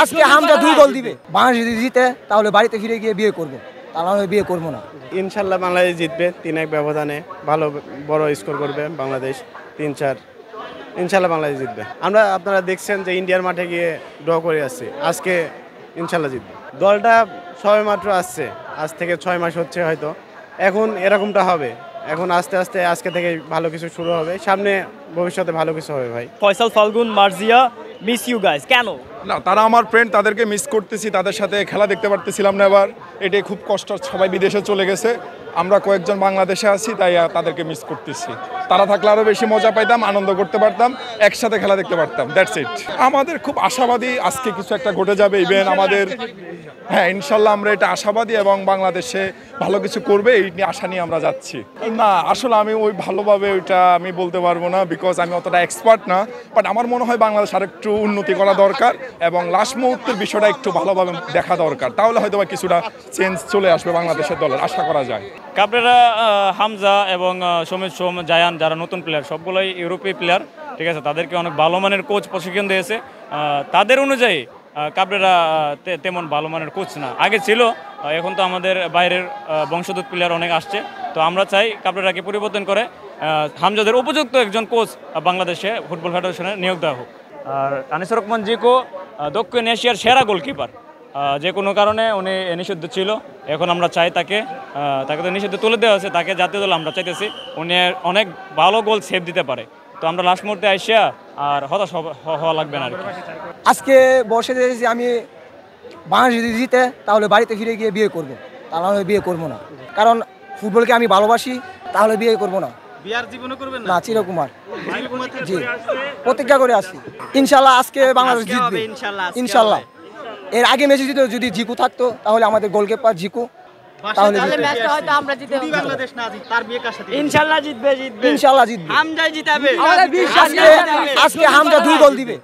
আজকে হামজা 2 গোল দিবে। বাংলাদেশ যদি জিতে তাহলে বাড়িতে ফিরে গিয়ে বিয়ে করব, তা নাহলে বিয়ে করব না। ইনশাল্লাহ বাংলাদেশ জিতবে, 3-1 ব্যবধানে ভালো বড় স্কোর করবে বাংলাদেশ, 3-4। ইনশাল্লাহ বাংলাদেশ জিতবে। আপনারা দেখছেন যে ইন্ডিয়ার মাঠে গিয়ে ড্র করে আসছে, আজকে ইনশাল্লাহ জিতবে। দলটা সবে মাত্র আসছে, আজ থেকে 6 মাস হচ্ছে হয়তো। এখন এরকমটা হবে, এখন আস্তে আস্তে আজকে থেকে ভালো কিছু শুরু হবে, সামনে ভবিষ্যতে ভালো কিছু হবে ভাই। ফয়সাল, ফাল্গুন, মার্জিয়া, মিস ইউ গাইস। কেন? না, তারা আমার ফ্রেন্ড, তাদেরকে মিস করতেছি, তাদের সাথে খেলা দেখতে পারতেছিলাম না এবার। এটাই খুব কষ্ট, সবাই বিদেশে চলে গেছে, আমরা কয়েকজন বাংলাদেশে আছি, তাই তাদেরকে মিস করতেছি। তারা থাকলে আরও বেশি মজা পাইতাম, আনন্দ করতে পারতাম, একসাথে খেলা দেখতে পারতাম। That's it. আমাদের খুব আশাবাদী আজকে কিছু একটা ঘটে যাবে, ইভেন আমাদের হ্যাঁ ইনশাল্লাহ আমরা এটা আশাবাদী এবং বাংলাদেশে ভালো কিছু করবে এই আশা নিয়ে আমরা যাচ্ছি। না আসলে আমি ওই ভালোভাবে ওইটা আমি বলতে পারবো না, বিকজ আমি অতটা এক্সপার্ট না, বাট আমার মনে হয় বাংলাদেশ আরেকটু উন্নতি করা দরকার এবং লাস্ট মুহূর্তের বিষয়টা একটু ভালোভাবে দেখা দরকার, তাহলে হয়তো বা কিছুটা চেঞ্জ চলে আসবে বাংলাদেশের দলের, আশা করা যায়। কাবরেরা, হামজা এবং সমিত সোম, জায়ান যারা নতুন প্লেয়ার সবগুলোই ইউরোপীয় প্লেয়ার, ঠিক আছে। তাদেরকে অনেক ভালো মানের কোচ প্রশিক্ষণ দিয়েছে। তাদের অনুযায়ী কাবরেরা তেমন ভালো মানের কোচ না, আগে ছিল, এখন তো আমাদের বাইরের বংশোদ্ভূত প্লেয়ার অনেক আসছে। তো আমরা চাই কাবরেরাকে পরিবর্তন করে হামজাদের উপযুক্ত একজন কোচ বাংলাদেশে ফুটবল ফেডারেশনে নিয়োগ দেওয়া হোক। আর আনিসুর রহমান জিকো দক্ষিণ এশিয়ার সেরা গোলকিপার, যে কোনো কারণে উনি নিষিদ্ধ ছিল, এখন আমরা চাই তাকে তো নিষিদ্ধ তুলে দেওয়া হয়েছে, তাকে জাতীয় দল আমরা চাইতেছি, উনি অনেক ভালো গোল সেভ দিতে পারে। তো আমরা লাস্ট মুহূর্তে আসিয়া আর হতাশ হওয়া লাগবে না আর কি। আজকে বসে দেখেছি আমি বাংলাদেশ যদি জিতে তাহলে বাড়িতে ফিরে গিয়ে বিয়ে করব, তা নাহলে বিয়ে করব না। কারণ ফুটবলকে আমি ভালোবাসি, তাহলে বিয়ে করব না। বিয়ার জীবনে করবেন না, চিরকুমার জি প্রতিজ্ঞা করে আসি ইনশাল্লাহ আজকে বাংলাদেশ জিতবে ইনশাল্লাহ। এর আগে ম্যাচে যদি জিকু থাকতো তাহলে আমাদের গোলকিপার জিকু, তাহলে ম্যাচটা হয়তো আমরা জিতে বাংলাদেশ না জিত তার বিয়ে কার সাথে? ইনশাআল্লাহ জিতবে ইনশাল্লাহ জিতবে। হামজাই জিতাবে। আজকে হামজা 2 গোল দিবে।